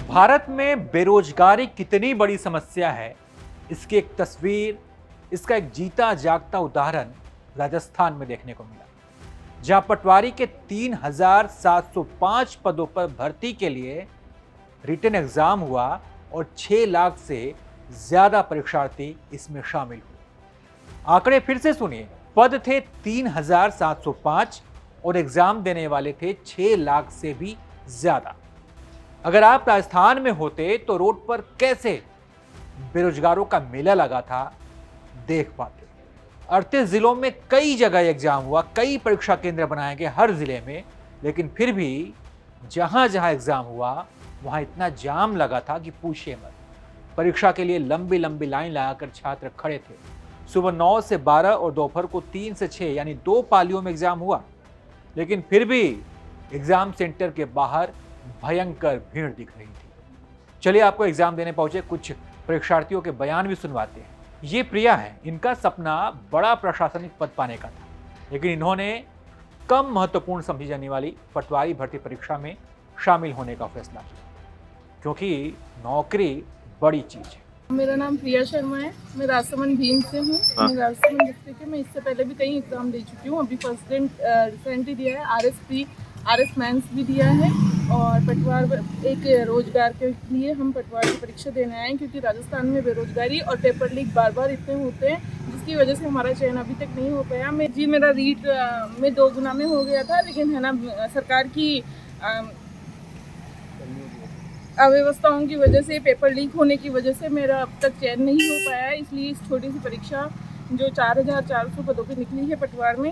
भारत में बेरोजगारी कितनी बड़ी समस्या है, इसकी एक तस्वीर, इसका एक जीता जागता उदाहरण राजस्थान में देखने को मिला, जहां पटवारी के 3,705 पदों पर भर्ती के लिए रिटन एग्जाम हुआ और 6 लाख से ज्यादा परीक्षार्थी इसमें शामिल हुए। आंकड़े फिर से सुनिए, पद थे 3,705 और एग्जाम देने वाले थे 6 लाख से भी ज्यादा। अगर आप राजस्थान में होते तो रोड पर कैसे बेरोजगारों का मेला लगा था देख पाते। 38 जिलों में कई जगह एग्जाम हुआ, कई परीक्षा केंद्र बनाए गए हर जिले में, लेकिन फिर भी जहां जहां एग्जाम हुआ वहां इतना जाम लगा था कि पूछिए मत। परीक्षा के लिए लंबी लंबी लाइन लगाकर छात्र खड़े थे। सुबह 9 से 12 और दोपहर को 3 से 6 यानी 2 पालियों में एग्जाम हुआ, लेकिन फिर भी एग्जाम सेंटर के बाहर भयंकर भीड़ दिख रही थी। चलिए आपको एग्जाम देने पहुंचे कुछ परीक्षार्थियों के बयान भी सुनवाते हैं। ये प्रिया हैं, इनका सपना बड़ा प्रशासनिक पद पाने का था, लेकिन इन्होंने कम महत्वपूर्ण समझी जाने वाली पटवारी भर्ती परीक्षा में शामिल होने का फैसला किया, क्योंकि नौकरी बड़ी चीज है। मेरा नाम प्रिया शर्मा है, मैं राजसमंद भीम से हूँ। मैं राजसमंद डिस्ट्रिक्ट में इससे पहले भी कई एग्जाम दे चुकी हूँ। अभी फर्स्ट दिन रिसेंटली दिया है, RS मेंस भी दिया है, और पटवार एक रोजगार के लिए हम पटवार की परीक्षा देने आए हैं, क्योंकि राजस्थान में बेरोजगारी और पेपर लीक बार बार इतने होते हैं, जिसकी वजह से हमारा चयन अभी तक नहीं हो पाया। मेरा रीट में 2 गुना में हो गया था, लेकिन है ना सरकार की अव्यवस्थाओं की वजह से, पेपर लीक होने की वजह से मेरा अब तक चयन नहीं हो पाया। इसलिए इस छोटी सी परीक्षा जो 4,400 पदों की निकली है पटवार में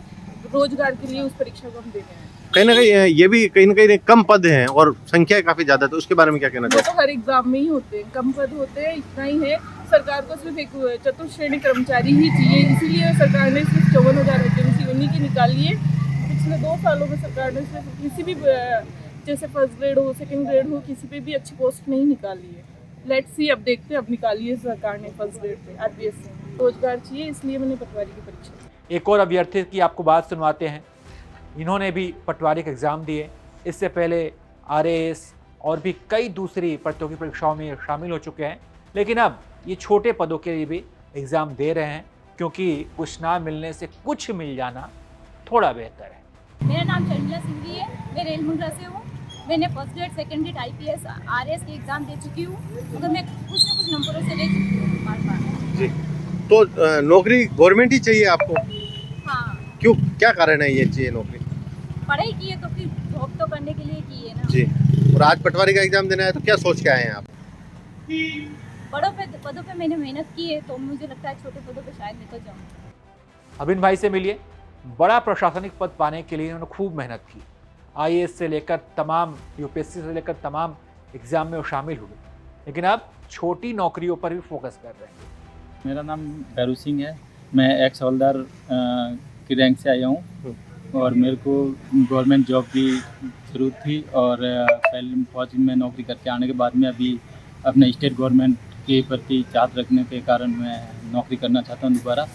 रोजगार के लिए, उस परीक्षा को हम दे रहे हैं। कहीं ना कहीं ये भी कहीं ना कहीं कम पद हैं और संख्या काफी ज्यादा है, तो उसके बारे में क्या कहना चाहिए? तो हर एग्जाम में ही होते हैं, कम पद होते हैं, इतना ही है। सरकार को सिर्फ एक चतुर्थ श्रेणी कर्मचारी ही चाहिए, इसीलिए सरकार ने सिर्फ 54,000 वैकेंसी उन्हीं की निकाली है। पिछले 2 सालों में सरकार ने सिर्फ किसी भी जैसे फर्स्ट ग्रेड हो, सेकंड ग्रेड हो, किसी पे भी अच्छी पोस्ट नहीं निकाली है। लेट्स सी, अब देखते हैं, अब निकाली है सरकार ने फर्स्ट ग्रेड पे RPS से। रोजगार चाहिए, इसलिए मैंने पटवारी की परीक्षा दी। एक और अभ्यर्थी की आपको बात सुनवाते हैं। इन्होंने भी पटवारी के एग्ज़ाम दिए, इससे पहले RAS और भी कई दूसरी प्रतियोगी परीक्षाओं में शामिल हो चुके हैं, लेकिन अब ये छोटे पदों के लिए भी एग्ज़ाम दे रहे हैं, क्योंकि कुछ ना मिलने से कुछ मिल जाना थोड़ा बेहतर है। मेरा नाम शर्मिला सिंघवी है, मैं रेल मुंड्रा से हूँ। मैंने first grade, second grade, IPS, RAS के एग्ज़ाम दे चुकी हूँ, मगर मैं कुछ ना कुछ नंबरों से ले चुकी हूँ बार। जी, तो नौकरी गवर्नमेंट ही चाहिए आपको? हाँ। क्यों, क्या कारण है ये चाहिए नौकरी? पढ़ाई की है तो फिर जॉब तो करने के लिए की है ना। जी, और आज पटवारी का एग्जाम देना है, तो क्या सोच के आए हैं आप? बड़ों पदों पे मैंने मेहनत की है, तो मुझे लगता है छोटे पदों पे शायद निकल जाऊँ। अभिन भाई से मिलिए। बड़ा प्रशासनिक पद पाने के लिए इन्होंने खूब मेहनत की। IAS से लेकर तमाम UPSC से लेकर तमाम एग्जाम में वो शामिल हुए, लेकिन अब छोटी नौकरियों पर भी फोकस कर रहे हैं। मेरा नाम भैरू सिंह है, मैं एक्स हवलदार की रैंक से आया हूँ, और मेरे को गवर्नमेंट जॉब की ज़रूरत थी, और पहले फौज में नौकरी करके आने के बाद में अभी अपने स्टेट गवर्नमेंट के प्रति चाहत रखने के कारण मैं नौकरी करना चाहता हूँ दोबारा,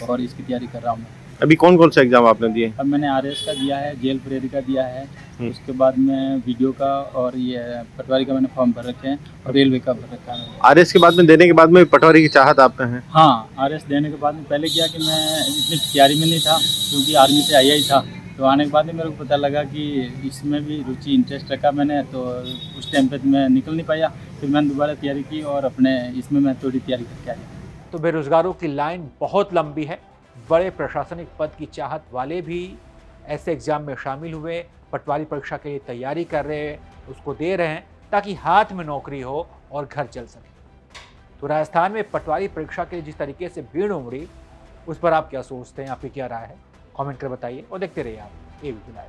और इसकी तैयारी कर रहा हूँ। अभी कौन कौन सा एग्जाम आपने दिए? अब मैंने RAS का दिया है, जेल प्रेरी का दिया है, उसके बाद में वीडियो का और ये पटवारी का मैंने फॉर्म भर रखे हैं, और रेलवे का भर रखा है। RAS के बाद में देने के बाद में पटवारी की चाहत आप हैं? हाँ, RAS देने के बाद में पहले किया कि मैं इतनी तैयारी में नहीं था, क्योंकि आर्मी से आया ही था, तो आने के बाद में मेरे को पता लगा कि इसमें भी रुचि इंटरेस्ट रखा मैंने, तो उस टाइम पे मैं निकल नहीं पाया। फिर मैंने दोबारा तैयारी की और अपने इसमें मैं थोड़ी तैयारी करके आया। तो बेरोजगारों की लाइन बहुत लंबी है। बड़े प्रशासनिक पद की चाहत वाले भी ऐसे एग्जाम में शामिल हुए, पटवारी परीक्षा के लिए तैयारी कर रहे हैं, उसको दे रहे हैं ताकि हाथ में नौकरी हो और घर चल सके। तो राजस्थान में पटवारी परीक्षा के लिए जिस तरीके से भीड़ उमड़ी, उस पर आप क्या सोचते हैं? आपकी क्या राय है? कमेंट कर बताइए और देखते रहिए आप ABP लाइव।